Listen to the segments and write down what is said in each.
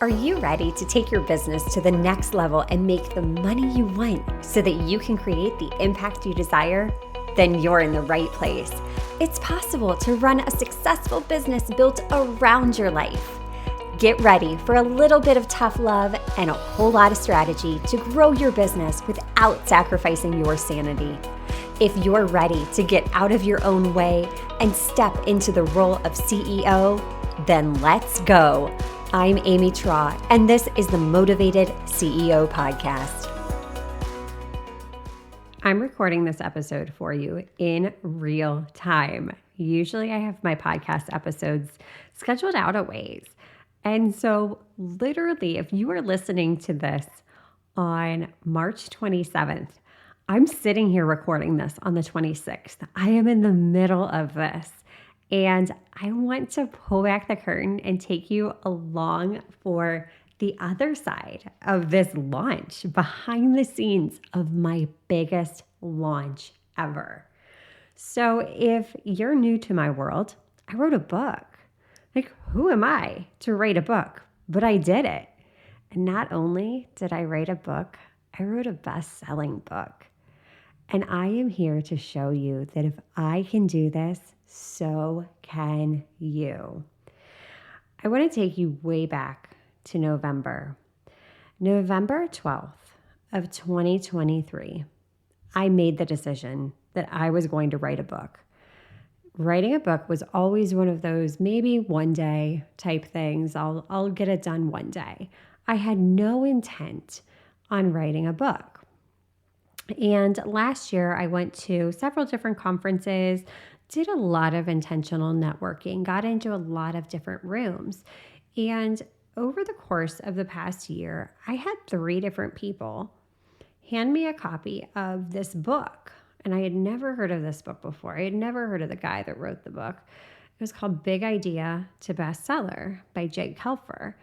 Are you ready to take your business to the next level and make the money you want so that you can create the impact you desire? Then you're in the right place. It's possible to run a successful business built around your life. Get ready for a little bit of tough love and a whole lot of strategy to grow your business without sacrificing your sanity. If you're ready to get out of your own way and step into the role of CEO, then let's go. I'm Amy Traw, and this is the Motivated CEO Podcast. I'm recording this episode for you in real time. Usually I have my podcast episodes scheduled out a ways. And so literally, if you are listening to this on March 27th, I'm sitting here recording this on the 26th. I am in the middle of this. And I want to pull back the curtain and take you along for the other side of this launch, behind the scenes of my biggest launch ever. So if you're new to my world, I wrote a book. Like, who am I to write a book? But I did it. And not only did I write a book, I wrote a best-selling book. And I am here to show you that if I can do this, so can you. I want to take you way back to November 12th of 2023. I made the decision that I was going to write a book. Writing a book was always one of those maybe one day type things. I'll get it done one day. I had no intent on writing a book. And last year I went to several different conferences, did a lot of intentional networking, got into a lot of different rooms. And over the course of the past year, I had 3 different people hand me a copy of this book. And I had never heard of this book before. I had never heard of the guy that wrote the book. It was called Big Idea to Bestseller by Jake Helfer.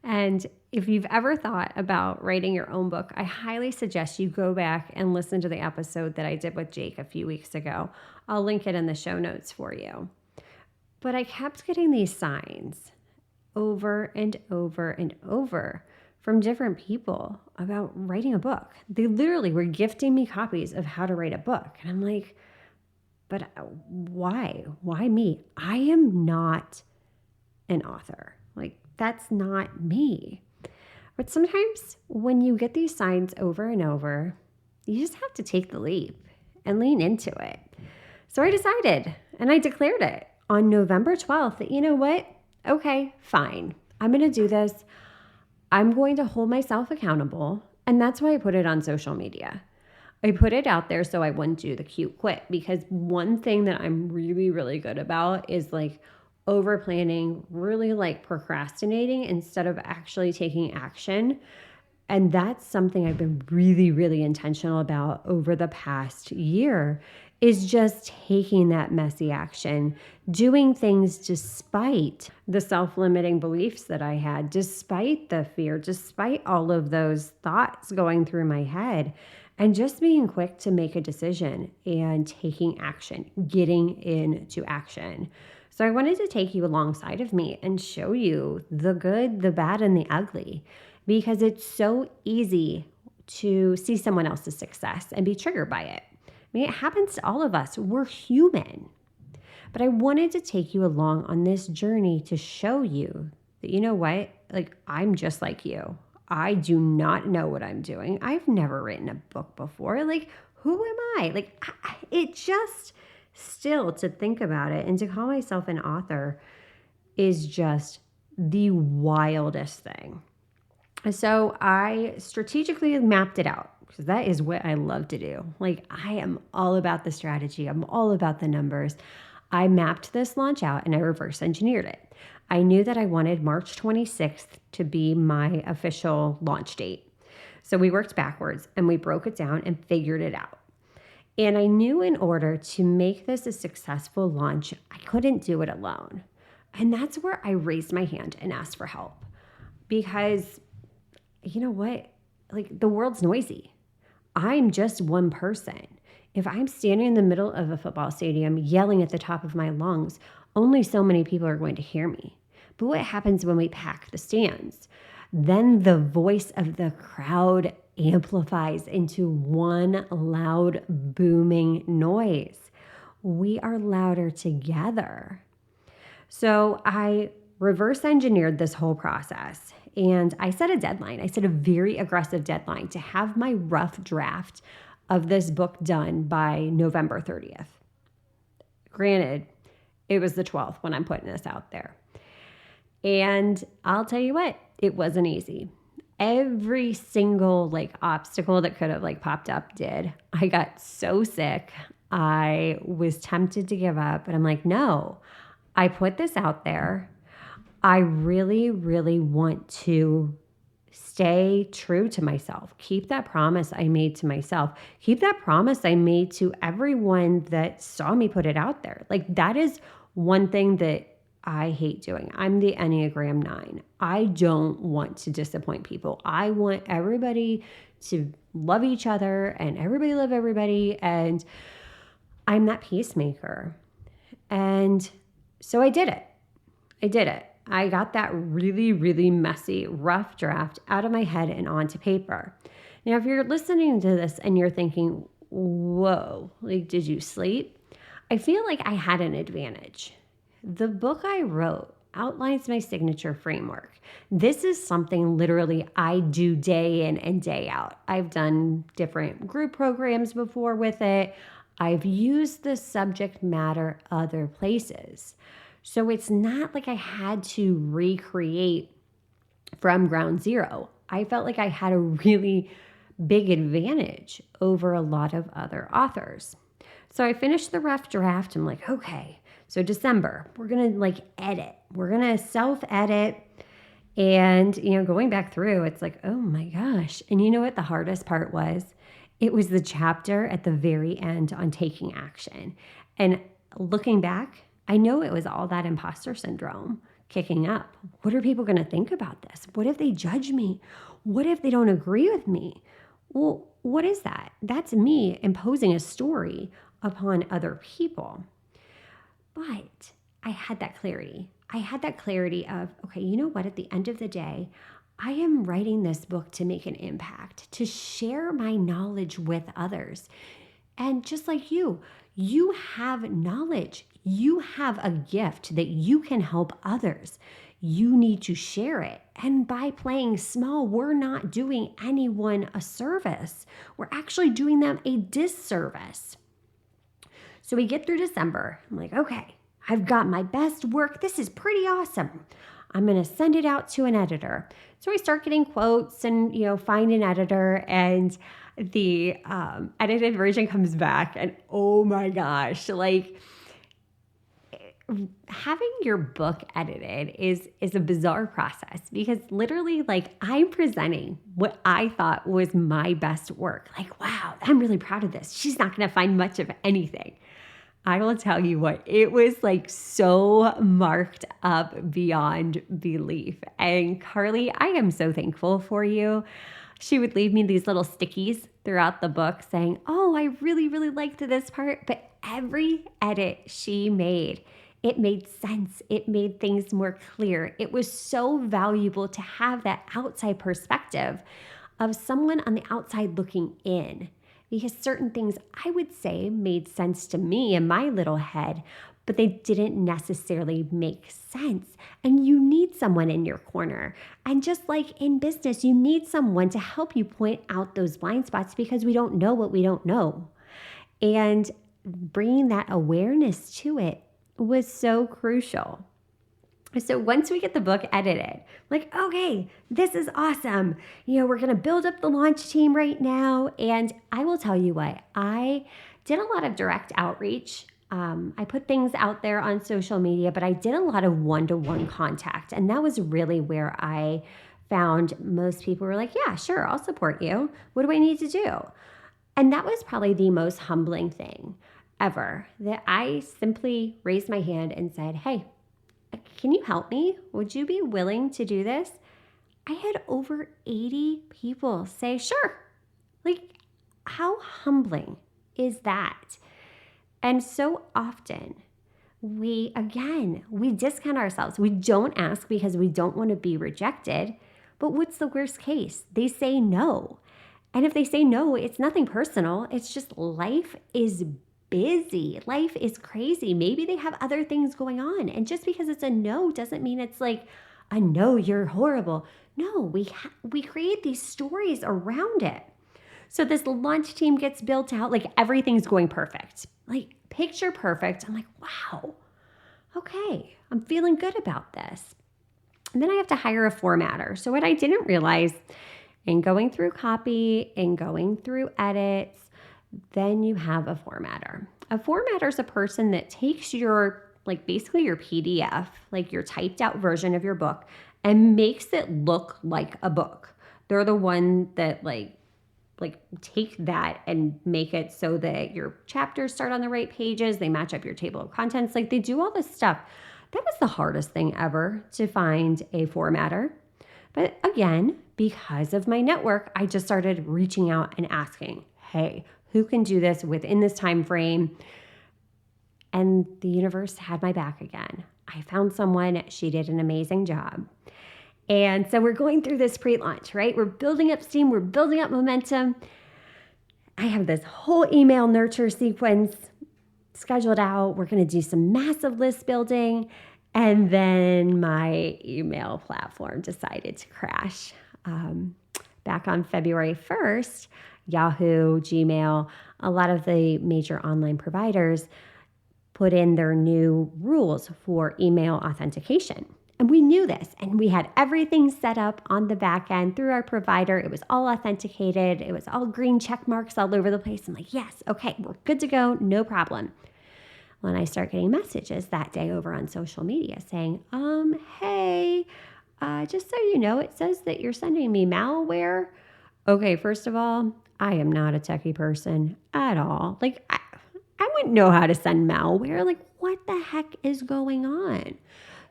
And if you've ever thought about writing your own book, I highly suggest you go back and listen to the episode that I did with Jake a few weeks ago. I'll link it in the show notes for you. But I kept getting these signs over and over and over from different people about writing a book. They literally were gifting me copies of how to write a book. And I'm like, but why? Why me? I am not an author. Like, that's not me. But sometimes when you get these signs over and over, you just have to take the leap and lean into it. So I decided, and I declared it on November 12th that, you know what? Okay, fine. I'm going to do this. I'm going to hold myself accountable. And that's why I put it on social media. I put it out there so I wouldn't do the cute quit, because one thing that I'm really, really good about is like over planning, really like procrastinating instead of actually taking action. And that's something I've been really, really intentional about over the past year, is just taking that messy action, doing things despite the self-limiting beliefs that I had, despite the fear, despite all of those thoughts going through my head, and just being quick to make a decision and taking action, getting into action. So I wanted to take you alongside of me and show you the good, the bad, and the ugly, because it's so easy to see someone else's success and be triggered by it. I mean, it happens to all of us. We're human. But I wanted to take you along on this journey to show you that, you know what? Like, I'm just like you. I do not know what I'm doing. I've never written a book before. Like, who am I? Like, it just still, to think about it and to call myself an author is just the wildest thing. So I strategically mapped it out, because that is what I love to do. Like, I am all about the strategy. I'm all about the numbers. I mapped this launch out and I reverse engineered it. I knew that I wanted March 26th to be my official launch date. So we worked backwards and we broke it down and figured it out. And I knew in order to make this a successful launch, I couldn't do it alone. And that's where I raised my hand and asked for help. Because, you know what? Like, the world's noisy. I'm just one person. If I'm standing in the middle of a football stadium yelling at the top of my lungs, only so many people are going to hear me. But what happens when we pack the stands? then the voice of the crowd amplifies into one loud, booming noise. We are louder together. So I reverse engineered this whole process and I set a deadline. I set a very aggressive deadline to have my rough draft of this book done by November 30th. Granted, it was the 12th when I'm putting this out there. And I'll tell you what, it wasn't easy. Every single obstacle that could have popped up did. I got so sick. I was tempted to give up, but I'm like, no, I put this out there. I really, really want to stay true to myself. Keep that promise I made to myself. Keep that promise I made to everyone that saw me put it out there. That is one thing that I hate doing. I'm the Enneagram 9. I don't want to disappoint people. I want everybody to love each other and everybody love everybody. And I'm that peacemaker. And so I did it. I got that really, really messy, rough draft out of my head and onto paper. Now, if you're listening to this and you're thinking, whoa, did you sleep? I feel like I had an advantage. The book I wrote outlines my signature framework. This is something literally I do day in and day out. I've done different group programs before with it. I've used the subject matter other places. So it's not like I had to recreate from ground zero. I felt like I had a really big advantage over a lot of other authors. So I finished the rough draft. I'm like, okay, so December, we're going to edit. We're going to self-edit. And, going back through, it's like, oh my gosh. And you know what the hardest part was? It was the chapter at the very end on taking action. And looking back, I know it was all that imposter syndrome kicking up. What are people going to think about this? What if they judge me? What if they don't agree with me? Well, what is that? That's me imposing a story upon other people. But I had that clarity. I had that clarity of, okay, you know what? At the end of the day, I am writing this book to make an impact, to share my knowledge with others. And just like you have knowledge. You have a gift that you can help others. You need to share it. And by playing small, we're not doing anyone a service. We're actually doing them a disservice. So we get through December. I'm like, okay, I've got my best work. This is pretty awesome. I'm going to send it out to an editor. So I start getting quotes and, find an editor, and the edited version comes back, and oh my gosh, having your book edited is a bizarre process, because literally I'm presenting what I thought was my best work. Wow, I'm really proud of this. She's not going to find much of anything. I will tell you what, it was so marked up beyond belief. And Carly, I am so thankful for you. She would leave me these little stickies throughout the book saying, oh, I really, really liked this part. But every edit she made, it made sense. It made things more clear. It was so valuable to have that outside perspective of someone on the outside looking in, because certain things I would say made sense to me in my little head, but they didn't necessarily make sense. And you need someone in your corner. And just like in business, you need someone to help you point out those blind spots, because we don't know what we don't know. And bringing that awareness to it was so crucial. So once we get the book edited, okay, this is awesome. We're going to build up the launch team right now. And I will tell you what, I did a lot of direct outreach. I put things out there on social media, but I did a lot of one-to-one contact. And that was really where I found most people were like, yeah, sure, I'll support you. What do I need to do? And that was probably the most humbling thing ever, that I simply raised my hand and said, hey, can you help me? Would you be willing to do this? I had over 80 people say, sure. How humbling is that? And so often we discount ourselves. We don't ask because we don't want to be rejected, But what's the worst case? They say no. And if they say no, it's nothing personal. It's just life is busy. Life is crazy. Maybe they have other things going on. And just because it's a no doesn't mean it's like a no, you're horrible. No, we create these stories around it. So this launch team gets built out, like everything's going perfect. Like picture perfect. I'm like, wow, okay, I'm feeling good about this. And then I have to hire a formatter. So what I didn't realize in going through copy and going through edits, then you have a formatter. A formatter is a person that takes your, like basically your PDF, like your typed out version of your book, and makes it look like a book. They're the one that like take that and make it so that your chapters start on the right pages. They match up your table of contents. Like they do all this stuff. That was the hardest thing ever, to find a formatter. But again, because of my network, I just started reaching out and asking, hey, who can do this within this time frame? And the universe had my back again. I found someone, she did an amazing job. And so we're going through this pre-launch, right? We're building up steam, we're building up momentum. I have this whole email nurture sequence scheduled out. We're going to do some massive list building. And then my email platform decided to crash. Back on February 1st, Yahoo, Gmail, a lot of the major online providers put in their new rules for email authentication. And we knew this, and we had everything set up on the back end through our provider. It was all authenticated. It was all green check marks all over the place. I'm like, yes, okay, we're good to go, no problem. When I start getting messages that day over on social media saying, hey, just so you know, it says that you're sending me malware. Okay, first of all, I am not a techie person at all. Like, I wouldn't know how to send malware. Like, what the heck is going on?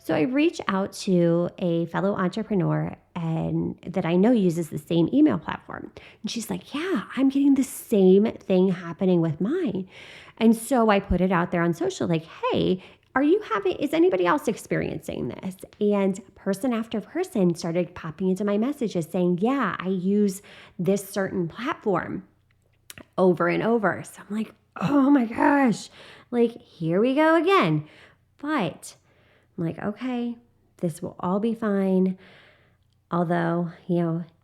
So I reach out to a fellow entrepreneur and that I know uses the same email platform. And she's like, yeah, I'm getting the same thing happening with mine. And so I put it out there on social, like, hey, is anybody else experiencing this? And person after person started popping into my messages saying, yeah, I use this certain platform over and over. So I'm like, oh my gosh, like, here we go again. But I'm like, okay, this will all be fine. Although,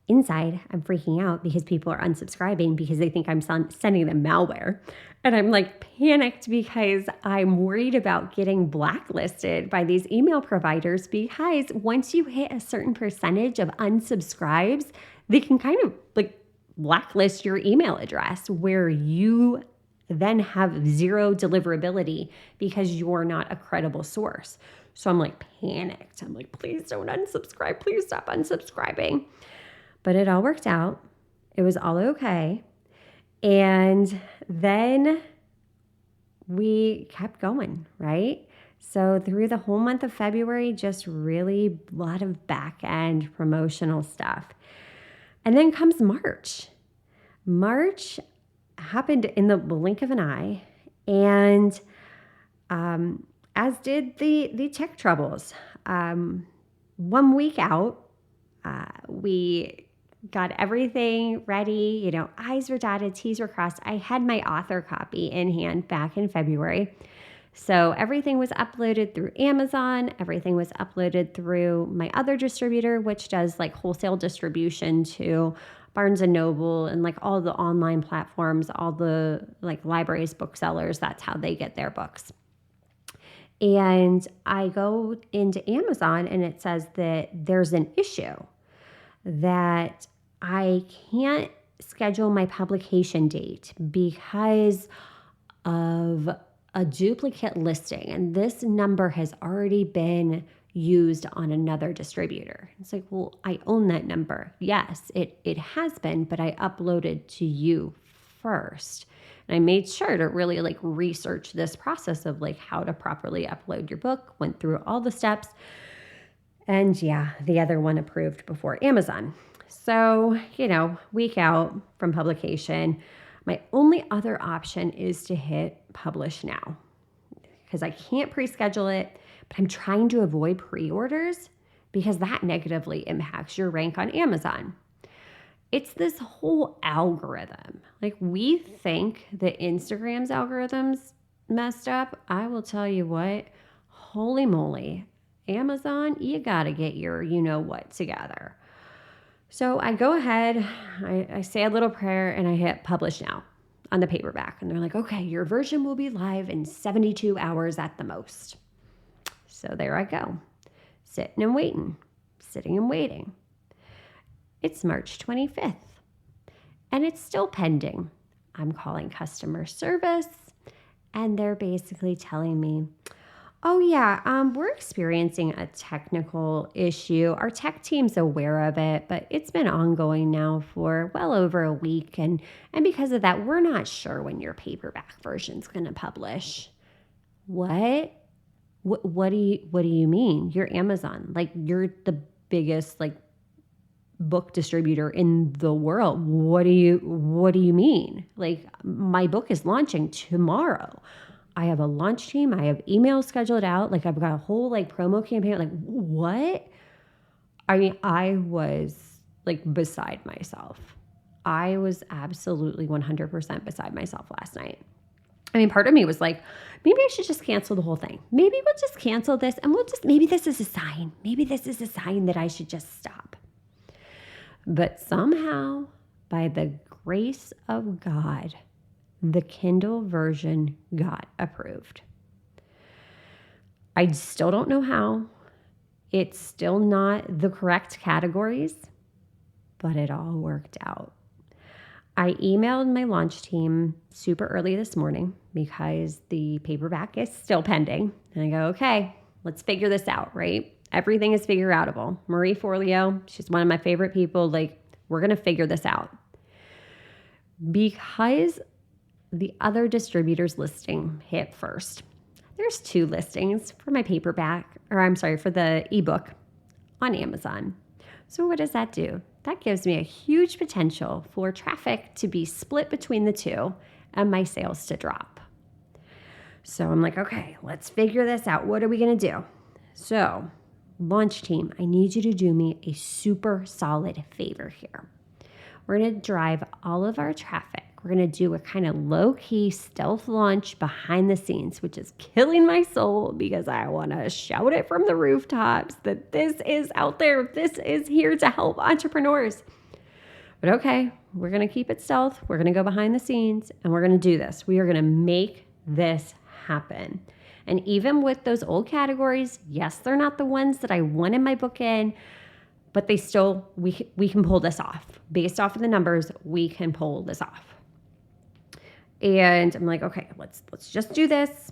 inside I'm freaking out because people are unsubscribing because they think I'm sending them malware. And I'm like panicked because I'm worried about getting blacklisted by these email providers, because once you hit a certain percentage of unsubscribes, they can kind of like blacklist your email address, where you then have zero deliverability because you're not a credible source. So I'm like panicked. I'm like, please don't unsubscribe. Please stop unsubscribing. But it all worked out. It was all okay. And then we kept going, right? So through the whole month of February, just really a lot of back end promotional stuff. And then comes March. March happened in the blink of an eye. And as did the tech troubles. 1 week out, we got everything ready, I's were dotted, T's were crossed. I had my author copy in hand back in February. So everything was uploaded through Amazon. Everything was uploaded through my other distributor, which does like wholesale distribution to Barnes and Noble and like all the online platforms, all the like libraries, booksellers. That's how they get their books. And I go into Amazon and it says that there's an issue, that I can't schedule my publication date because of a duplicate listing. And this number has already been used on another distributor. It's like, well, I own that number. Yes, it has been, but I uploaded to you first. And I made sure to really like research this process of like how to properly upload your book, went through all the steps. And yeah, the other one approved before Amazon. So, week out from publication, my only other option is to hit publish now, because I can't pre-schedule it, but I'm trying to avoid pre-orders because that negatively impacts your rank on Amazon. It's this whole algorithm. Like, we think that Instagram's algorithms messed up. I will tell you what, holy moly, Amazon, you got to get your you know what together. So I go ahead, I say a little prayer, and I hit publish now on the paperback. And they're like, okay, your version will be live in 72 hours at the most. So there I go, sitting and waiting, sitting and waiting. It's March 25th, and it's still pending. I'm calling customer service, and they're basically telling me, oh yeah, we're experiencing a technical issue. Our tech team's aware of it, but it's been ongoing now for well over a week. And because of that, we're not sure when your paperback version's going to publish. What? What do you mean? You're Amazon. Like, you're the biggest, like, book distributor in the world. What do you mean? Like, my book is launching tomorrow. I have a launch team. I have emails scheduled out. Like, I've got a whole like promo campaign. Like, what? I mean, I was like beside myself. I was absolutely 100% beside myself last night. I mean, part of me was like, maybe I should just cancel the whole thing. Maybe we'll just cancel this and maybe this is a sign. Maybe this is a sign that I should just stop. But somehow, by the grace of God, the Kindle version got approved. I still don't know how. It's still not the correct categories, but it all worked out. I emailed my launch team super early this morning because the paperback is still pending. And I go, okay, let's figure this out, right? Everything is figure outable. Marie Forleo, she's one of my favorite people. Like, we're going to figure this out. Because the other distributor's listing hit first. There's 2 listings for my paperback, for the ebook on Amazon. So what does that do? That gives me a huge potential for traffic to be split between the 2 and my sales to drop. So I'm like, okay, let's figure this out. What are we going to do? So, launch team, I need you to do me a super solid favor here. We're going to drive all of our traffic. We're going to do a kind of low-key stealth launch behind the scenes, which is killing my soul because I want to shout it from the rooftops that this is out there. This is here to help entrepreneurs. But okay, we're going to keep it stealth. We're going to go behind the scenes and we're going to do this. We are going to make this happen. And even with those old categories, yes, they're not the ones that I want in my book in, but they still, we can pull this off. Based off of the numbers, we can pull this off. And I'm like, okay, let's just do this.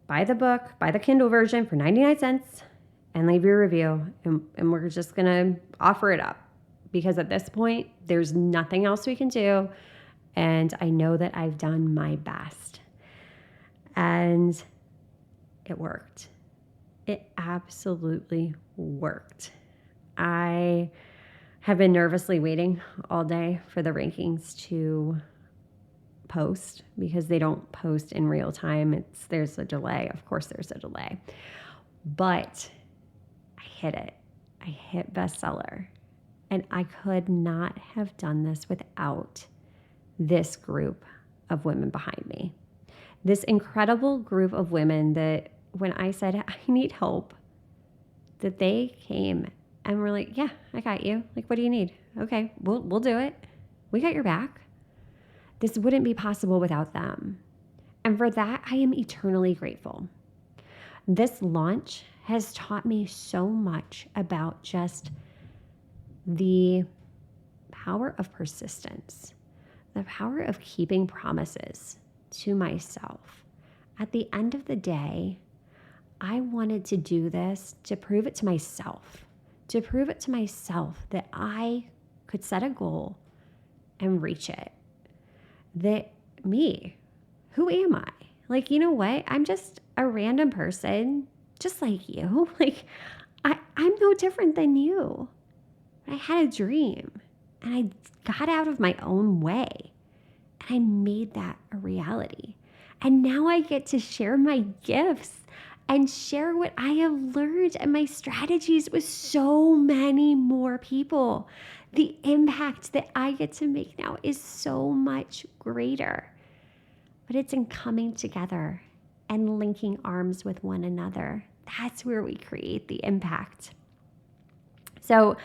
Buy the book, buy the Kindle version for 99 cents and leave your review. And we're just going to offer it up because at this point, there's nothing else we can do. And I know that I've done my best. And it worked. It absolutely worked. I have been nervously waiting all day for the rankings to post because they don't post in real time. There's a delay. Of course, there's a delay. But I hit it. I hit bestseller. And I could not have done this without this group of women behind me. This incredible group of women that when I said, I need help, that they came and were like, yeah, I got you. Like, what do you need? Okay, we'll do it. We got your back. This wouldn't be possible without them. And for that, I am eternally grateful. This launch has taught me so much about just the power of persistence, the power of keeping promises to myself. At the end of the day, I wanted to do this to prove it to myself, that I could set a goal and reach it. That me, who am I? Like, you know what? I'm just a random person, just like you. Like, I'm no different than you. I had a dream and I got out of my own way and I made that a reality. And now I get to share my gifts and share what I have learned and my strategies with so many more people. The impact that I get to make now is so much greater. But it's in coming together and linking arms with one another. That's where we create the impact. So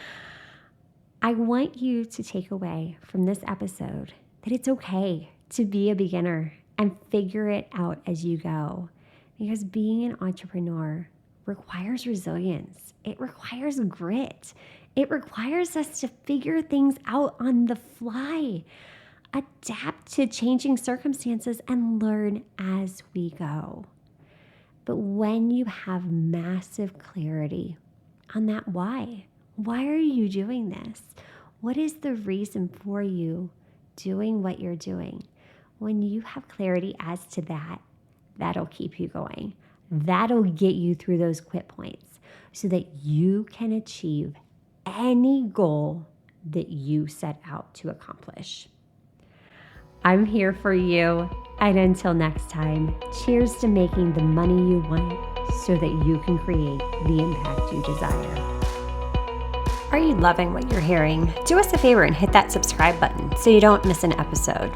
I want you to take away from this episode that it's okay to be a beginner and figure it out as you go. Because being an entrepreneur requires resilience. It requires grit. It requires us to figure things out on the fly, adapt to changing circumstances, and learn as we go. But when you have massive clarity on that why are you doing this? What is the reason for you doing what you're doing? When you have clarity as to that, that'll keep you going. That'll get you through those quit points so that you can achieve any goal that you set out to accomplish. I'm here for you. And until next time, cheers to making the money you want so that you can create the impact you desire. Are you loving what you're hearing? Do us a favor and hit that subscribe button so you don't miss an episode.